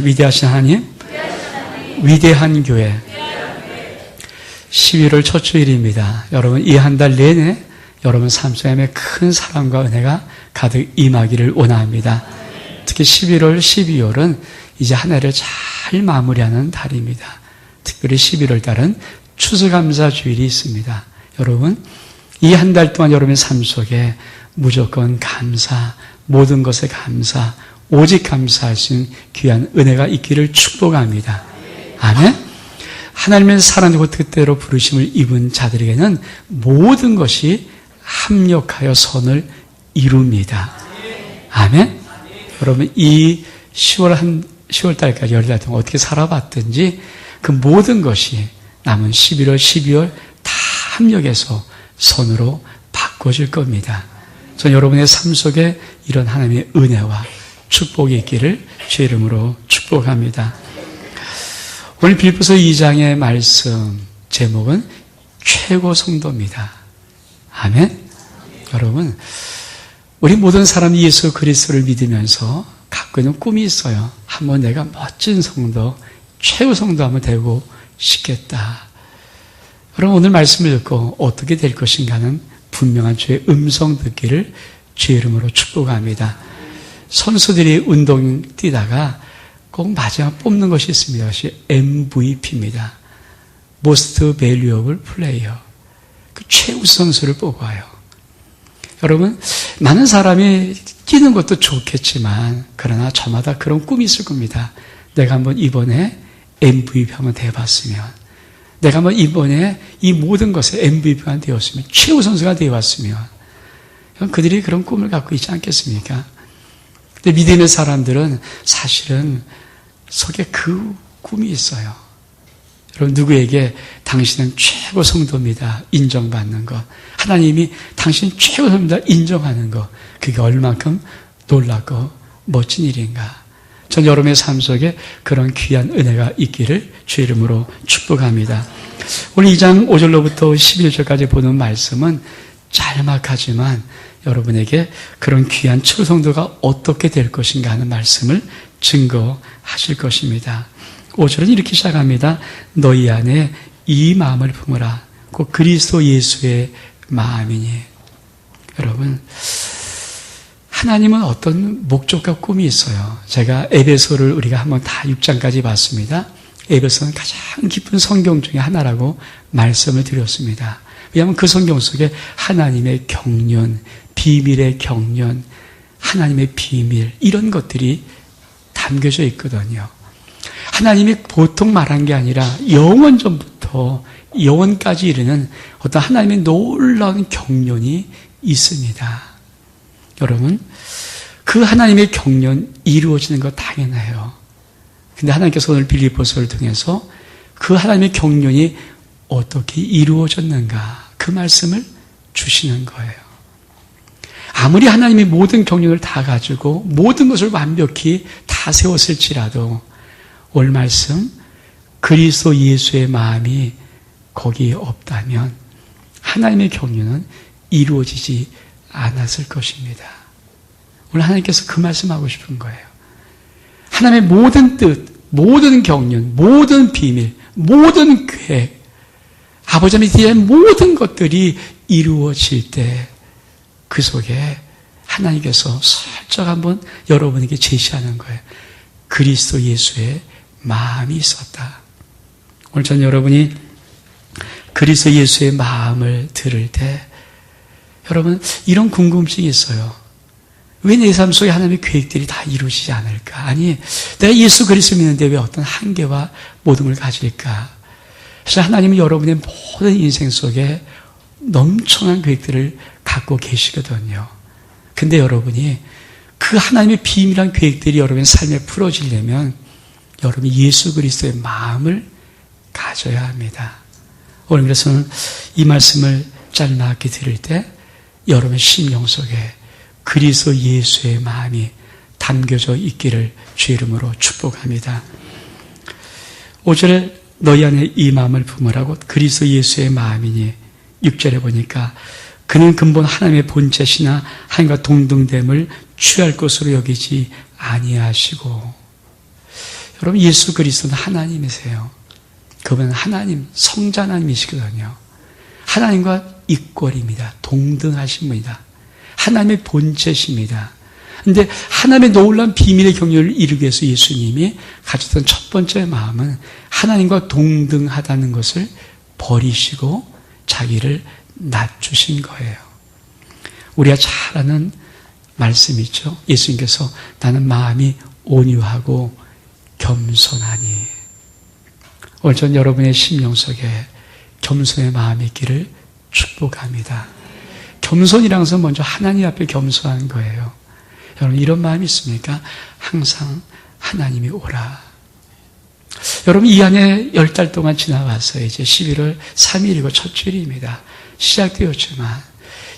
위대하신 하나님, 위대한 교회 11월 첫 주일입니다. 여러분 이 한 달 내내 여러분 삶 속에 큰 사랑과 은혜가 가득 임하기를 원합니다. 특히 11월, 12월은 이제 한 해를 잘 마무리하는 달입니다. 특별히 11월 달은 추수감사 주일이 있습니다. 여러분 이 한 달 동안 여러분의 삶 속에 무조건 감사, 모든 것에 감사, 오직 감사하신 귀한 은혜가 있기를 축복합니다. 아멘. 하나님의 사랑하고 뜻대로 부르심을 입은 자들에게는 모든 것이 합력하여 선을 이룹니다. 아멘. 여러분 이 10월 달까지 열달 동안 어떻게 살아봤든지 그 모든 것이 남은 11월, 12월 다 합력해서 선으로 바꿔질 겁니다. 전 여러분의 삶 속에 이런 하나님의 은혜와 축복이 있기를 주의 이름으로 축복합니다. 오늘 빌립보서 2장의 말씀 제목은 최고 성도입니다. 아멘. 여러분 우리 모든 사람이 예수 그리스도를 믿으면서 갖고 있는 꿈이 있어요. 한번 내가 멋진 성도, 최고 성도 한번 되고 싶겠다. 여러분 오늘 말씀을 듣고 어떻게 될 것인가는 분명한 주의 음성 듣기를 주의 이름으로 축복합니다. 선수들이 운동 뛰다가 꼭 마지막 뽑는 것이 있습니다. 그것이 MVP입니다. Most Valuable Player. 그 최우 선수를 뽑아요. 여러분 많은 사람이 뛰는 것도 좋겠지만 그러나 저마다 그런 꿈이 있을 겁니다. 내가 한번 이번에 MVP 한번 돼봤으면, 내가 한번 이번에 이 모든 것에 MVP가 되었으면, 최우 선수가 되어왔으면, 그들이 그런 꿈을 갖고 있지 않겠습니까? 근데 믿음의 사람들은 사실은 속에 그 꿈이 있어요. 여러분 누구에게 당신은 최고 성도입니다 인정받는 것, 하나님이 당신 최고 성도입니다 인정하는 것, 그게 얼만큼 놀랍고 멋진 일인가. 전 여러분의 삶 속에 그런 귀한 은혜가 있기를 주의 이름으로 축복합니다. 오늘 2장 5절로부터 11절까지 보는 말씀은 짤막하지만 여러분에게 그런 귀한 최고 성도가 어떻게 될 것인가 하는 말씀을 증거하실 것입니다. 5절은 이렇게 시작합니다. 너희 안에 이 마음을 품으라. 곧 그리스도 예수의 마음이니. 여러분 하나님은 어떤 목적과 꿈이 있어요. 제가 에베소를 우리가 한번 다 6장까지 봤습니다. 에베소는 가장 깊은 성경 중에 하나라고 말씀을 드렸습니다. 왜냐하면 그 성경 속에 하나님의 경륜, 비밀의 경륜, 하나님의 비밀 이런 것들이 담겨져 있거든요. 하나님이 보통 말한 게 아니라 영원 전부터 영원까지 이르는 어떤 하나님의 놀라운 경륜이 있습니다. 여러분 그 하나님의 경륜 이루어지는 것 당연해요. 근데 하나님께서 오늘 빌립보서를 통해서 그 하나님의 경륜이 어떻게 이루어졌는가 그 말씀을 주시는 거예요. 아무리 하나님이 모든 경륜을 다 가지고 모든 것을 완벽히 다 세웠을지라도 오늘 말씀 그리스도 예수의 마음이 거기에 없다면 하나님의 경륜은 이루어지지 않았을 것입니다. 오늘 하나님께서 그 말씀하고 싶은 거예요. 하나님의 모든 뜻, 모든 경륜, 모든 비밀, 모든 계획, 아버지 하나님의 모든 것들이 이루어질 때 그 속에 하나님께서 슬쩍 한번 여러분에게 제시하는 거예요. 그리스도 예수의 마음이 있었다. 오늘 전 여러분이 그리스도 예수의 마음을 들을 때 여러분 이런 궁금증이 있어요. 왜 내 삶 속에 하나님의 계획들이 다 이루어지지 않을까? 아니 내가 예수 그리스도 믿는데 왜 어떤 한계와 모든 걸 가질까? 그래서 하나님은 여러분의 모든 인생 속에 넘쳐난 계획들을 갖고 계시거든요. 근데 여러분이 그 하나님의 비밀한 계획들이 여러분의 삶에 풀어지려면 여러분이 예수 그리스도의 마음을 가져야 합니다. 오늘 그래서는 이 말씀을 짤막하게 들을 때 여러분의 심령 속에 그리스도 예수의 마음이 담겨져 있기를 주의 이름으로 축복합니다. 5절에 너희 안에 이 마음을 품으라고 그리스도 예수의 마음이니 6절에 보니까 그는 근본 하나님의 본체시나 하나님과 동등됨을 취할 것으로 여기지 아니하시고 여러분, 예수 그리스도는 하나님이세요. 그분은 하나님, 성자 하나님이시거든요. 하나님과 이꼴입니다. 동등하신 분이다. 하나님의 본체십니다. 근데 하나님의 놀라운 비밀의 경륜을 이루기 위해서 예수님이 가졌던 첫 번째 마음은 하나님과 동등하다는 것을 버리시고 자기를 낮추신 거예요. 우리가 잘 아는 말씀이죠. 예수님께서 나는 마음이 온유하고 겸손하니. 오늘 전 여러분의 심령 속에 겸손의 마음이 있기를 축복합니다. 겸손이라는 것은 먼저 하나님 앞에 겸손한 거예요. 여러분, 이런 마음이 있습니까? 항상 하나님이 오라. 여러분, 이 안에 10달 동안 지나왔어요. 이제 11월 3일이고 첫 주일입니다. 시작되었지만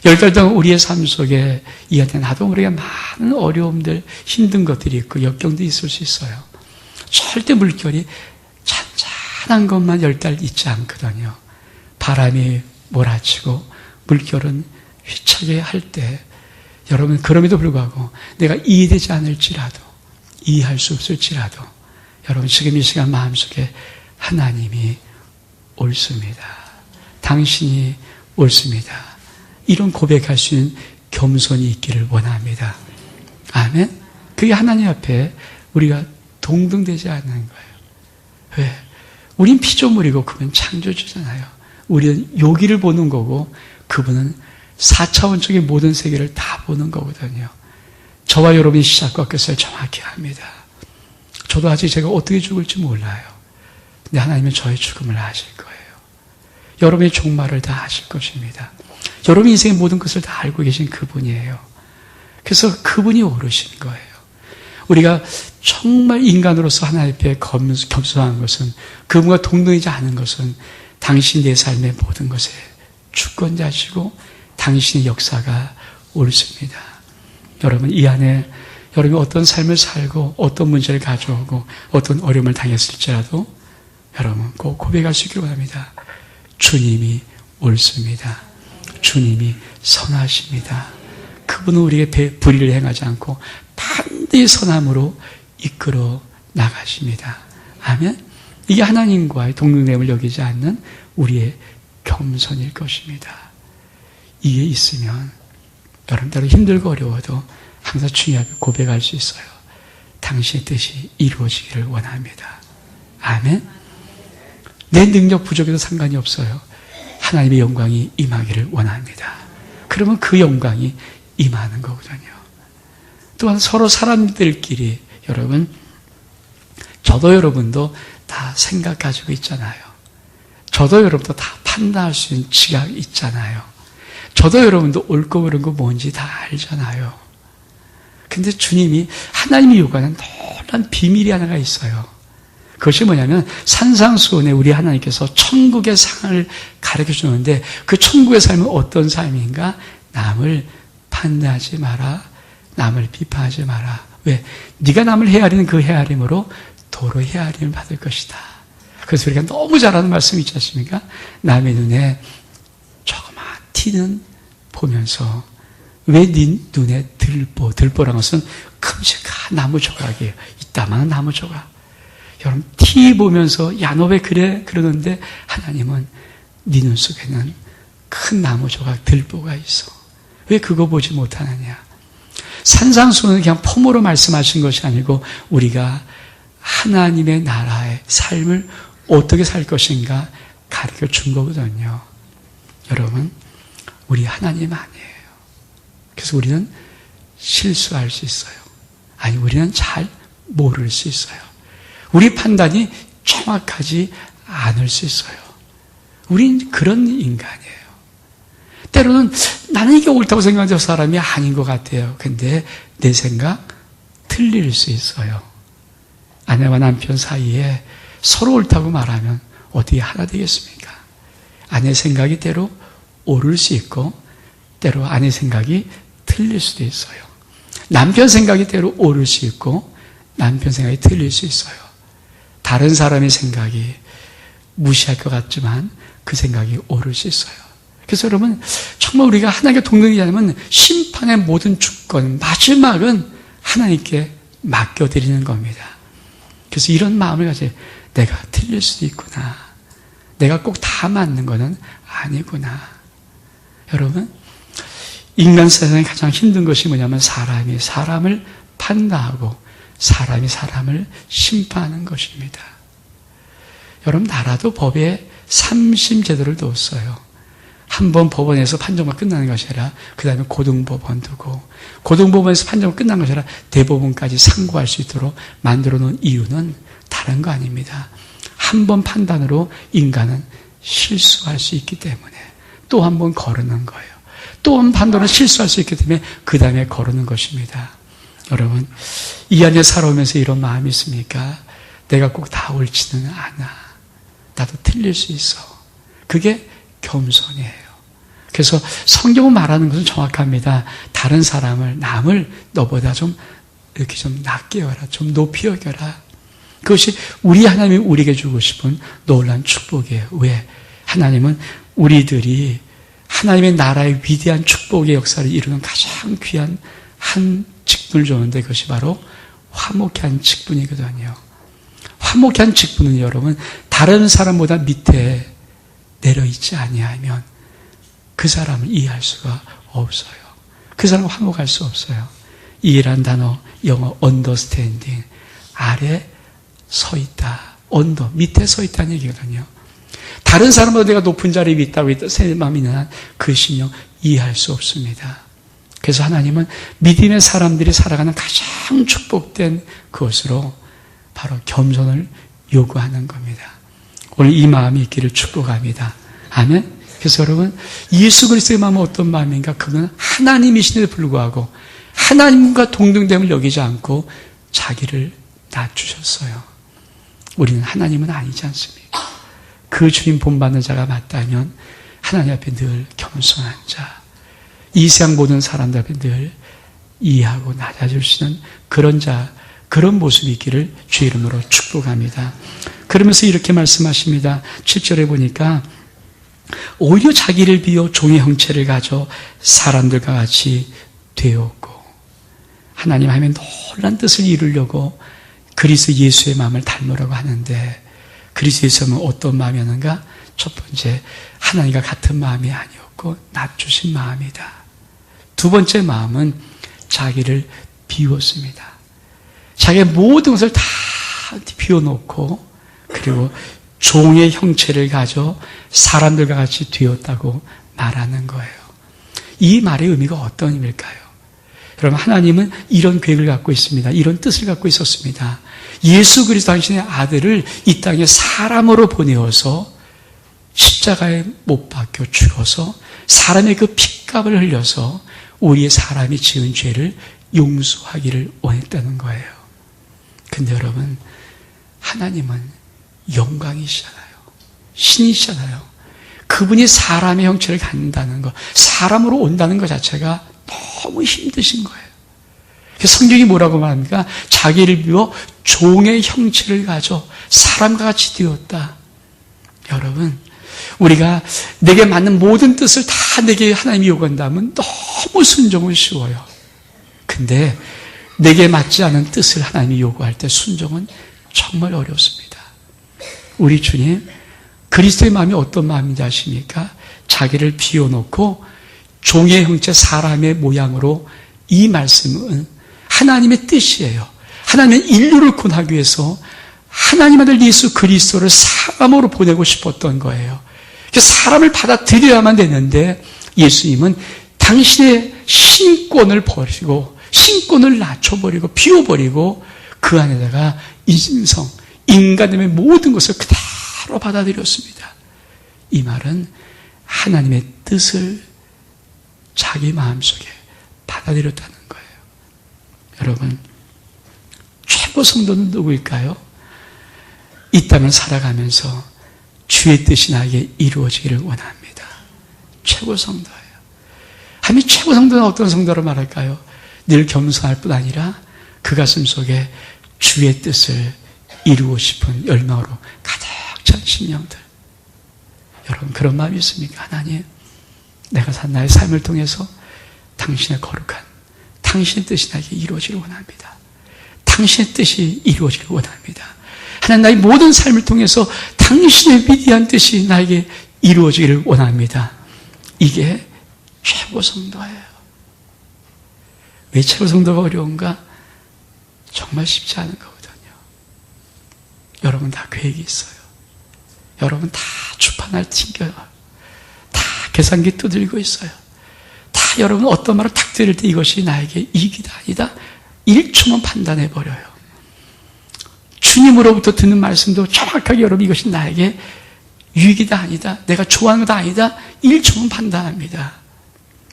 10달 동안 우리의 삶 속에 이 안에 나도 모르게 많은 어려움들, 힘든 것들이 있고 역경도 있을 수 있어요. 절대 물결이 잔잔한 것만 10달 있지 않거든요. 바람이 몰아치고 물결은 휘차게 할 때 여러분, 그럼에도 불구하고 내가 이해되지 않을지라도, 이해할 수 없을지라도 여러분, 지금 이 시간 마음속에 하나님이 옳습니다. 당신이 옳습니다. 이런 고백할 수 있는 겸손이 있기를 원합니다. 아멘? 그게 하나님 앞에 우리가 동등되지 않는 거예요. 왜? 우린 피조물이고 그분은 창조주잖아요. 우리는 여기를 보는 거고 그분은 4차원적인 모든 세계를 다 보는 거거든요. 저와 여러분의 시작과 끝을 정확히 합니다. 저도 아직 제가 어떻게 죽을지 몰라요. 근데 하나님은 저의 죽음을 아실 거예요. 여러분의 종말을 다 아실 것입니다. 여러분 인생의 모든 것을 다 알고 계신 그분이에요. 그래서 그분이 오르신 거예요. 우리가 정말 인간으로서 하나님 앞에 겸손한 것은, 그분과 동등하지 않은 것은 당신 내 삶의 모든 것에 주권자시고 당신의 역사가 옳습니다. 여러분, 이 안에 여러분이 어떤 삶을 살고 어떤 문제를 가져오고 어떤 어려움을 당했을지라도 여러분 꼭 고백할 수 있기를 원합니다. 주님이 옳습니다. 주님이 선하십니다. 그분은 우리에게 불의를 행하지 않고 반드시 선함으로 이끌어 나가십니다. 아멘? 이게 하나님과의 동등됨을 여기지 않는 우리의 겸손일 것입니다. 이게 있으면 여러분 따로 힘들고 어려워도 항상 주님 앞에 고백할 수 있어요. 당신의 뜻이 이루어지기를 원합니다. 아멘? 내 능력 부족에도 상관이 없어요. 하나님의 영광이 임하기를 원합니다. 그러면 그 영광이 임하는 거거든요. 또한 서로 사람들끼리 여러분, 저도 여러분도 다 생각 가지고 있잖아요. 저도 여러분도 다 판단할 수 있는 지각이 있잖아요. 저도 여러분도 옳고 그른 거 뭔지 다 알잖아요. 근데 주님이 하나님이 요구하는 놀라운 비밀이 하나가 있어요. 그것이 뭐냐면 산상수훈에 우리 하나님께서 천국의 상을 가르쳐 주는데 그 천국의 삶은 어떤 삶인가? 남을 판단하지 마라. 남을 비판하지 마라. 왜? 네가 남을 헤아리는 그 헤아림으로 도로 헤아림을 받을 것이다. 그래서 우리가 너무 잘 아는 말씀이 있지 않습니까? 남의 눈에 조그만 티는 보면서 왜 네 눈에 들보라는 것은 큼직한 나무 조각이에요. 이따만한 나무 조각. 여러분, 티 보면서 야, 너 왜 그래? 그러는데 하나님은 네 눈 속에는 큰 나무 조각 들보가 있어. 왜 그거 보지 못하느냐? 산상수훈은 그냥 폼으로 말씀하신 것이 아니고 우리가 하나님의 나라의 삶을 어떻게 살 것인가 가르쳐 준 거거든요. 여러분, 우리 하나님 아니에요. 그래서 우리는 실수할 수 있어요. 아니, 우리는 잘 모를 수 있어요. 우리 판단이 정확하지 않을 수 있어요. 우린 그런 인간이에요. 때로는 나는 이게 옳다고 생각하는 저 사람이 아닌 것 같아요. 근데 내 생각 틀릴 수 있어요. 아내와 남편 사이에 서로 옳다고 말하면 어떻게 하나 되겠습니까? 아내 생각이 때로 옳을 수 있고 때로 아내 생각이 틀릴 수도 있어요. 남편 생각이 때로 옳을 수 있고 남편 생각이 틀릴 수 있어요. 다른 사람의 생각이 무시할 것 같지만 그 생각이 옳을 수 있어요. 그래서 여러분, 정말 우리가 하나님께 동등하지 않으면 심판의 모든 주권, 마지막은 하나님께 맡겨드리는 겁니다. 그래서 이런 마음을 가지고 내가 틀릴 수도 있구나. 내가 꼭 다 맞는 것은 아니구나. 여러분, 인간 세상에 가장 힘든 것이 뭐냐면 사람이 사람을 판단하고 사람이 사람을 심판하는 것입니다. 여러분, 나라도 법에 3심 제도를 뒀어요. 한 번 법원에서 판정만 끝나는 것이 아니라 그 다음에 고등법원 두고, 고등법원에서 판정만 끝난 것이 아니라 대법원까지 상고할 수 있도록 만들어 놓은 이유는 다른 거 아닙니다. 한 번 판단으로 인간은 실수할 수 있기 때문에 또 한 번 거르는 거예요. 또 한 번 판단으로 실수할 수 있기 때문에 그 다음에 거르는 것입니다. 여러분, 이 안에 살아오면서 이런 마음이 있습니까? 내가 꼭 다 옳지는 않아. 나도 틀릴 수 있어. 그게 겸손이에요. 그래서 성경은 말하는 것은 정확합니다. 다른 사람을, 남을 너보다 좀 이렇게 좀 낮게 여겨라. 좀 높이 여겨라. 그것이 우리 하나님이 우리에게 주고 싶은 놀라운 축복이에요. 왜? 하나님은 우리들이 하나님의 나라의 위대한 축복의 역사를 이루는 가장 귀한 한 직분을 줬는데 그것이 바로 화목한 직분이거든요. 화목한 직분은 여러분, 다른 사람보다 밑에 내려있지 아니하면 그 사람을 이해할 수가 없어요. 그 사람을 화목할 수 없어요. 이해란 단어, 영어 understanding, 아래 서 있다. 언더, 밑에 서 있다는 얘기거든요. 다른 사람보다 내가 높은 자리에 있다고 새 마음이 있는 한 그 심령 이해할 수 없습니다. 그래서 하나님은 믿음의 사람들이 살아가는 가장 축복된 그것으로 바로 겸손을 요구하는 겁니다. 오늘 이 마음이 있기를 축복합니다. 아멘. 그래서 여러분, 예수 그리스도의 마음은 어떤 마음인가? 그는 하나님이신데도 불구하고 하나님과 동등됨을 여기지 않고 자기를 낮추셨어요. 우리는 하나님은 아니지 않습니까? 그 주님 본받는 자가 맞다면 하나님 앞에 늘 겸손한 자, 이 세상 모든 사람들 앞에 늘 이해하고 낮아질 수 있는 그런 자, 그런 모습이 있기를 주의 이름으로 축복합니다. 그러면서 이렇게 말씀하십니다. 7절에 보니까 오히려 자기를 비워 종의 형체를 가져 사람들과 같이 되었고, 하나님 하면 놀란 뜻을 이루려고 그리스도 예수의 마음을 닮으라고 하는데, 그리스도 예수의 마음은 어떤 마음이었는가? 첫 번째, 하나님과 같은 마음이 아니었고 낮추신 마음이다. 두 번째 마음은 자기를 비웠습니다. 자기의 모든 것을 다 비워놓고, 그리고 종의 형체를 가져 사람들과 같이 되었다고 말하는 거예요. 이 말의 의미가 어떤 의미일까요? 여러분, 하나님은 이런 계획을 갖고 있습니다. 이런 뜻을 갖고 있었습니다. 예수 그리스도 당신의 아들을 이 땅에 사람으로 보내어서 십자가에 못 박혀 죽어서 사람의 그 핏값을 흘려서 우리의 사람이 지은 죄를 용서하기를 원했다는 거예요. 근데 여러분, 하나님은 영광이시잖아요. 신이시잖아요. 그분이 사람의 형체를 갖는다는 것, 사람으로 온다는 것 자체가 너무 힘드신 거예요. 성경이 뭐라고 말합니까? 자기를 비워 종의 형체를 가져 사람과 같이 되었다. 여러분, 우리가 내게 맞는 모든 뜻을 다 내게 하나님이 요구한다면 너무 순종은 쉬워요. 근데 내게 맞지 않은 뜻을 하나님이 요구할 때 순종은 정말 어렵습니다. 우리 주님, 그리스도의 마음이 어떤 마음인지 아십니까? 자기를 비워놓고 종의 형체 사람의 모양으로, 이 말씀은 하나님의 뜻이에요. 하나님은 인류를 구원하기 위해서 하나님 아들 예수 그리스도를 사람으로 보내고 싶었던 거예요. 사람을 받아들여야만 되는데 예수님은 당신의 신권을 버리고 신권을 낮춰버리고 비워버리고 그 안에다가 인성, 인간의 모든 것을 그대로 받아들였습니다. 이 말은 하나님의 뜻을 자기 마음속에 받아들였다는 거예요. 여러분, 최고 성도는 누구일까요? 이 땅을 살아가면서 주의 뜻이 나에게 이루어지기를 원합니다. 최고 성도예요. 하나님 최고 성도는 어떤 성도로 말할까요? 늘 겸손할 뿐 아니라 그 가슴 속에 주의 뜻을 이루고 싶은 열망으로 가득 찬 심령들. 여러분, 그런 마음이 있습니까? 하나님, 내가 산 나의 삶을 통해서 당신의 거룩한, 당신의 뜻이 나에게 이루어지길 원합니다. 당신의 뜻이 이루어지길 원합니다. 하나님 나의 모든 삶을 통해서 당신의 위대한 뜻이 나에게 이루어지기를 원합니다. 이게 최고 성도예요. 왜 최고 성도가 어려운가? 정말 쉽지 않은 거거든요. 여러분 다 계획이 있어요. 여러분 다 주판을 튕겨요. 다 계산기 두들고 있어요. 다 여러분 어떤 말을 탁 들을 때 이것이 나에게 이익이다 아니다 1초만 판단해버려요. 주님으로부터 듣는 말씀도 정확하게 여러분 이것이 나에게 유익이다 아니다 내가 좋아하는 것도 아니다 1초만 판단합니다.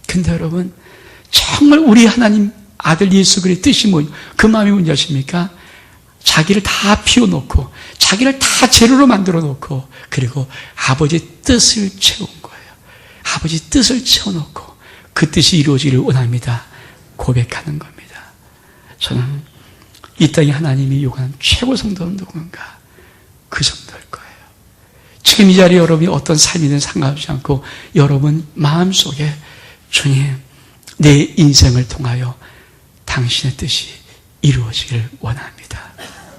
근데 여러분 정말 우리 하나님 아들 예수 그리스도의 뜻이 뭐예요? 그 마음이 뭔지 아십니까? 자기를 다 피워놓고 자기를 다 재료로 만들어 놓고 그리고 아버지의 뜻을 채운 거예요. 아버지의 뜻을 채워놓고 그 뜻이 이루어지기를 원합니다. 고백하는 겁니다. 저는 이 땅에 하나님이 요구하는 최고 성도는 누군가? 그 성도일 거예요. 지금 이 자리에 여러분이 어떤 삶이든 상관없지 않고 여러분 마음속에 주님 내 인생을 통하여 당신의 뜻이 이루어지기를 원합니다.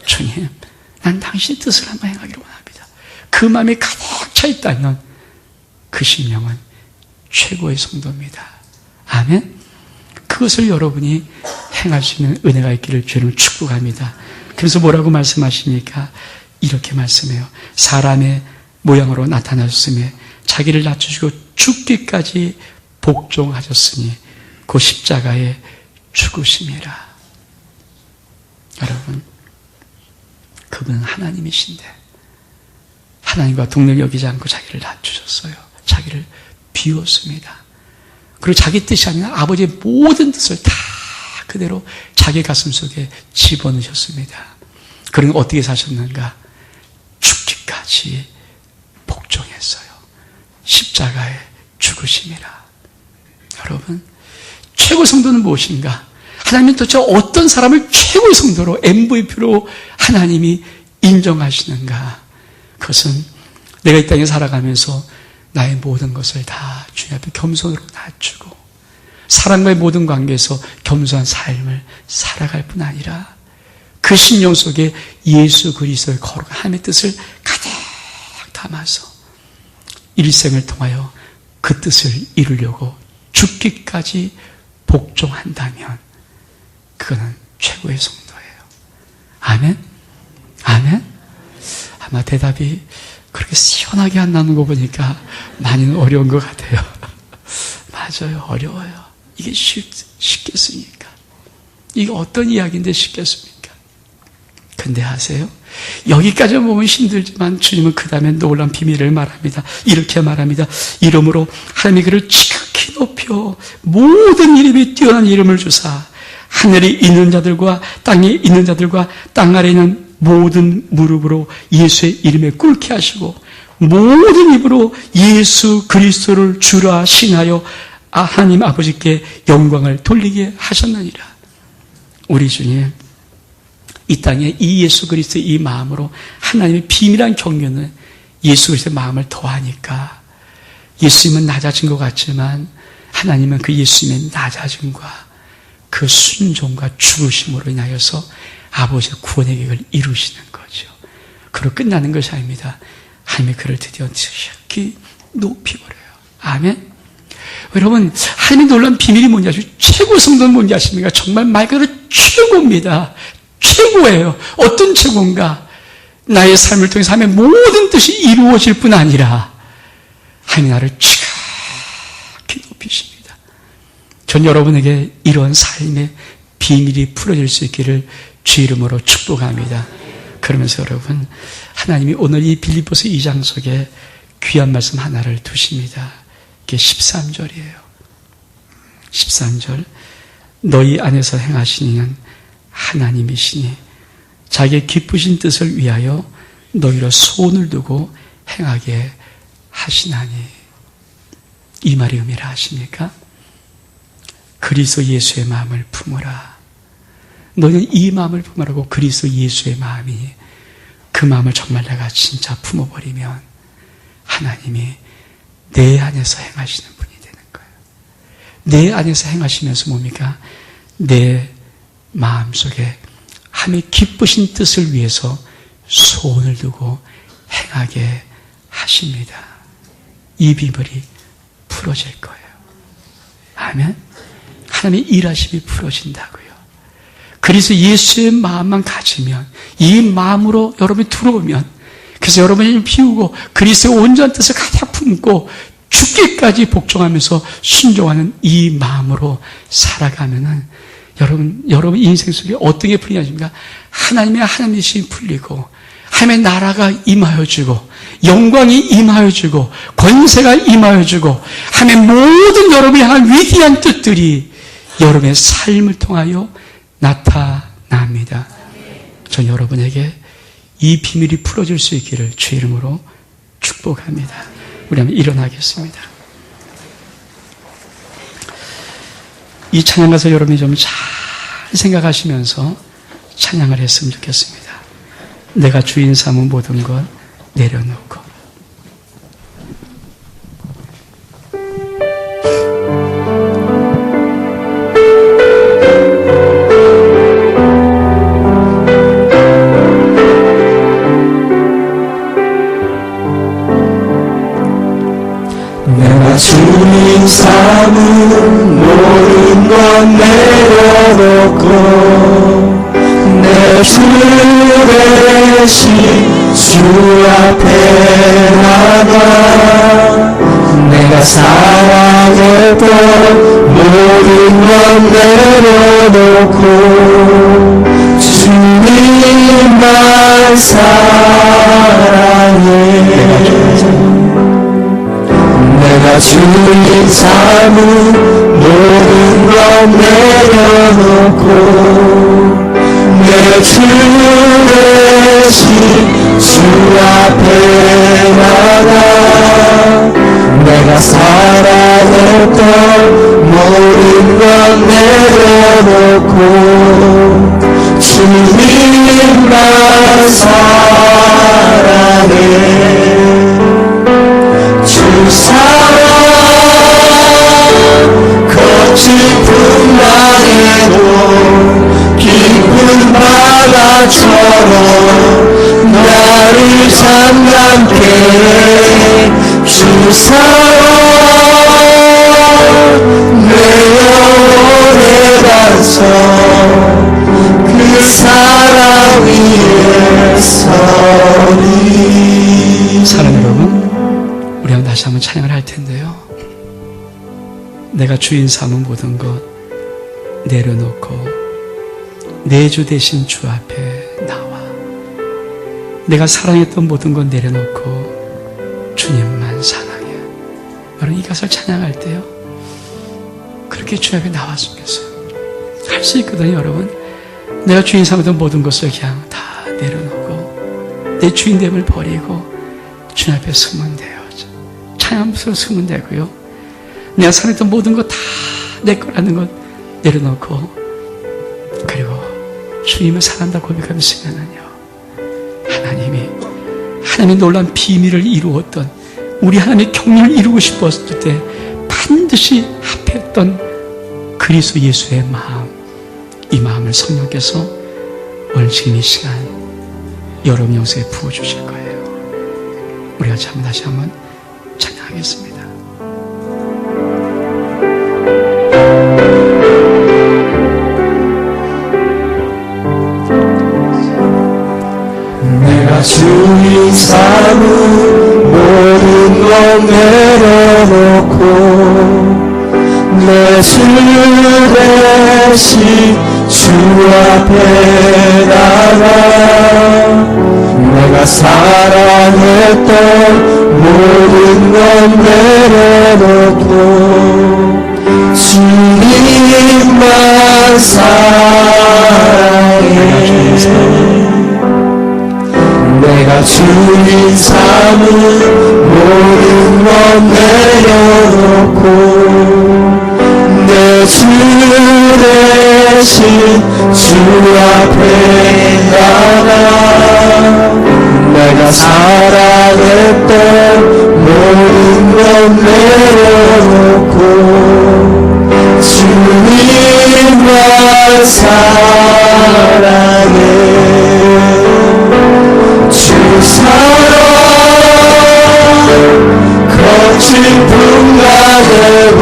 주님 난 당신의 뜻을 한번 행하기를 원합니다. 그 마음이 가득 차 있다면 그 심령은 최고의 성도입니다. 아멘. 그것을 여러분이 행할 수 있는 은혜가 있기를 주님을 축복합니다. 그래서 뭐라고 말씀하십니까? 이렇게 말씀해요. 사람의 모양으로 나타나셨으며 자기를 낮추시고 죽기까지 복종하셨으니 그 십자가에 죽으심이라. 여러분 그분은 하나님이신데 하나님과 동등을 여기지 않고 자기를 낮추셨어요. 자기를 비웠습니다. 그리고 자기 뜻이 아니라 아버지의 모든 뜻을 다 그대로 자기 가슴 속에 집어넣으셨습니다. 그러니 어떻게 사셨는가? 죽기까지 복종했어요. 십자가에 죽으심이라. 여러분 최고 성도는 무엇인가? 하나님은 도대체 어떤 사람을 최고의 성도로 MVP로 하나님이 인정하시는가? 그것은 내가 이 땅에 살아가면서 나의 모든 것을 다 주님 앞에 겸손으로 낮추고 사람과의 모든 관계에서 겸손한 삶을 살아갈 뿐 아니라 그 심령 속에 예수 그리스도의 거룩한 하나님의 뜻을 가득 담아서 일생을 통하여 그 뜻을 이루려고 죽기까지 복종한다면 그거는 최고의 성도예요. 아멘? 아멘? 아마 대답이 그렇게 시원하게 안 나오는 거 보니까 많이는 어려운 것 같아요. 맞아요. 어려워요. 이게 쉽겠습니까? 이게 어떤 이야기인데 쉽겠습니까? 근데 아세요? 여기까지 보면 힘들지만 주님은 그 다음에 놀라운 비밀을 말합니다. 이렇게 말합니다. 이름으로 하나님이 그를 지극히 높여 모든 이름이 뛰어난 이름을 주사 하늘에 있는 자들과 땅에 있는 자들과 땅 아래에 있는 모든 무릎으로 예수의 이름에 꿇게 하시고 모든 입으로 예수 그리스도를 주라 신하여 하나님 아버지께 영광을 돌리게 하셨느니라. 우리 주님 이 땅에 이 예수 그리스도의 이 마음으로 하나님의 비밀한 경륜은 예수 그리스도의 마음을 더하니까 예수님은 낮아진 것 같지만 하나님은 그 예수님의 낮아짐과 그 순종과 죽으심으로 인하여서 아버지의 구원의 계획을 이루시는 거죠. 그리고 끝나는 것이 아닙니다. 하나님이 그를 드디어 지극히 높이버려요. 아멘. 여러분 하나님의 놀라운 비밀이 뭔지 아시죠? 최고 성도는 뭔지 아십니까? 정말 말 그대로 최고입니다. 최고예요. 어떤 최고인가? 나의 삶을 통해서 하나님의 모든 뜻이 이루어질 뿐 아니라 하나님이 나를 지극히 높이십니다. 전 여러분에게 이런 삶의 비밀이 풀어질 수 있기를 주 이름으로 축복합니다. 그러면서 여러분 하나님이 오늘 이 빌립보서 2장 속에 귀한 말씀 하나를 두십니다. 이게 13절이에요. 13절 너희 안에서 행하시는 이는 하나님이시니 자기의 기쁘신 뜻을 위하여 너희로 소원을 두고 행하게 하시나니. 이 말의 의미를 아십니까? 그리스도 예수의 마음을 품으라. 너희는 이 마음을 품으라고. 그리스도 예수의 마음이 그 마음을 정말 내가 진짜 품어버리면 하나님이 내 안에서 행하시는 분이 되는 거예요. 내 안에서 행하시면서 뭡니까? 내 마음속에 하나님의 기쁘신 뜻을 위해서 소원을 두고 행하게 하십니다. 이 비밀이 풀어질 거예요. 아멘. 하나님의 일하심이 풀어진다고요. 그래서 예수의 마음만 가지면, 이 마음으로 여러분이 들어오면, 그래서 여러분이 비우고 그리스도의 온전한 뜻을 가득 품고 죽기까지 복종하면서 순종하는 이 마음으로 살아가면은 여러분 인생 속에 어떤 게 풀리냐십니까? 하나님의 신이 풀리고, 하나님의 나라가 임하여주고, 영광이 임하여주고, 권세가 임하여주고, 하나님의 모든 여러분이 향한 위대한 뜻들이 여러분의 삶을 통하여 나타납니다. 전 여러분에게 이 비밀이 풀어질 수 있기를 주의 이름으로 축복합니다. 우리 한번 일어나겠습니다. 이 찬양 가서 여러분이 좀 잘 생각하시면서 찬양을 했으면 좋겠습니다. 내가 주인 삼은 모든 것 내려놓고. 내가 주인 삼은 모든 것 내려놓고 내 주 대신 주 앞에 나가 내가 사랑했던 모든 것 내려놓고 주님만 사랑해. 내가 주인 삼은 모든 것 내려놓고 내 주 대신 주 앞에 나가 내가 사랑했던 모든 것 내려놓고 주님만 사랑해. 주 사랑 거칠 뿐만 해도 깊은 바다처럼 나를 잠잠케 주 사랑 내 영혼의 반석 그 사랑 위에 서리. 사랑 여러분, 우리 다시 한번 찬양을 할 텐데요. 내가 주인 삼은 모든 것 내려놓고 내 주 대신 주 앞에 나와 내가 사랑했던 모든 것 내려놓고 주님만 사랑해. 여러분 이 가사를 찬양할 때요 그렇게 주 앞에 나왔으면 좋겠어요. 할 수 있거든요. 여러분 내가 주인 삼았던 모든 것을 그냥 다 내려놓고 내 주인됨을 버리고 주님 앞에 서면 돼요. 찬양하면서 서면 되고요. 내가 사랑했던 모든 것 다 내 거라는 것 내려놓고 그리고 주님을 사랑한다 고백하며 쓰면은요 하나님이 놀라운 비밀을 이루었던 우리 하나님의 경륜을 이루고 싶었을 때 반드시 합했던 그리스도 예수의 마음, 이 마음을 성령께서 오늘 지금 이 시간 여러분 영성에 부어주실 거예요. 우리가 다시 한번 찬양하겠습니다. 내가 주인 삼은 모든 것 내려놓고 내 주 대신 주 앞에 나가 내가 사랑했던 모든 것 내려놓고 주님만 사랑해. 내가 주인 삼은 모든 것 내려놓고 내 주 대신 주 앞에 나가 내가 사랑했던 모든 것 내려놓고 주님만 사랑해. 거친 풍가대로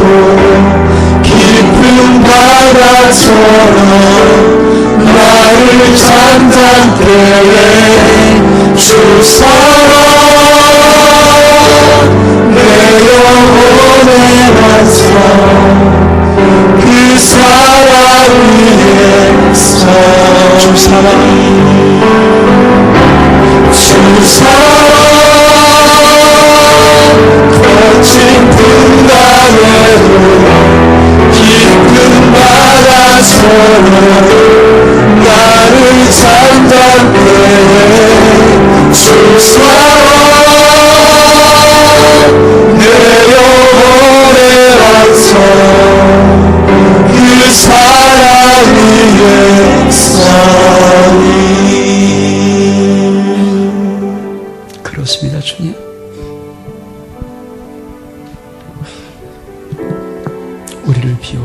깊은 바다처럼 나를 잠잠케 주 사랑 내 영혼의 완성 그 사랑 위에서 주 사랑 거친 풍가대로 깊은 바다처럼 나를 잠잠케 주 사랑 내 영혼의 완성 그 사랑 위에 서리. 그렇습니다, 주님. 우리를 비워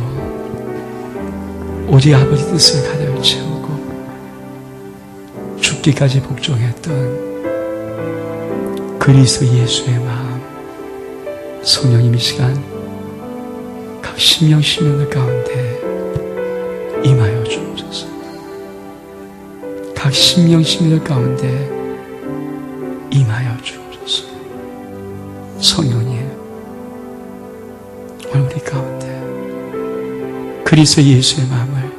오직 아버지 뜻을 가득 채우고 죽기까지 복종했던 그리스도 예수의 마음, 성령님 이 시간 각 심령 심령들 가운데 임하여 주옵소서. 각 심령 심령들 가운데 임하여 주옵소서. 성령님 오늘 우리 가운데 그리스도 예수의 마음을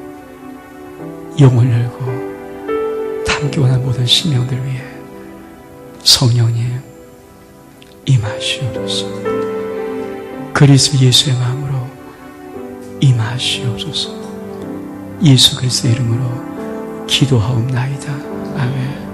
영을 열고 담기 원한 모든 심령들 위해 성령님 임하시옵소서. 그리스도 예수의 마음으로 임하시옵소서. 예수 그리스도 이름으로 기도하옵나이다. 아멘.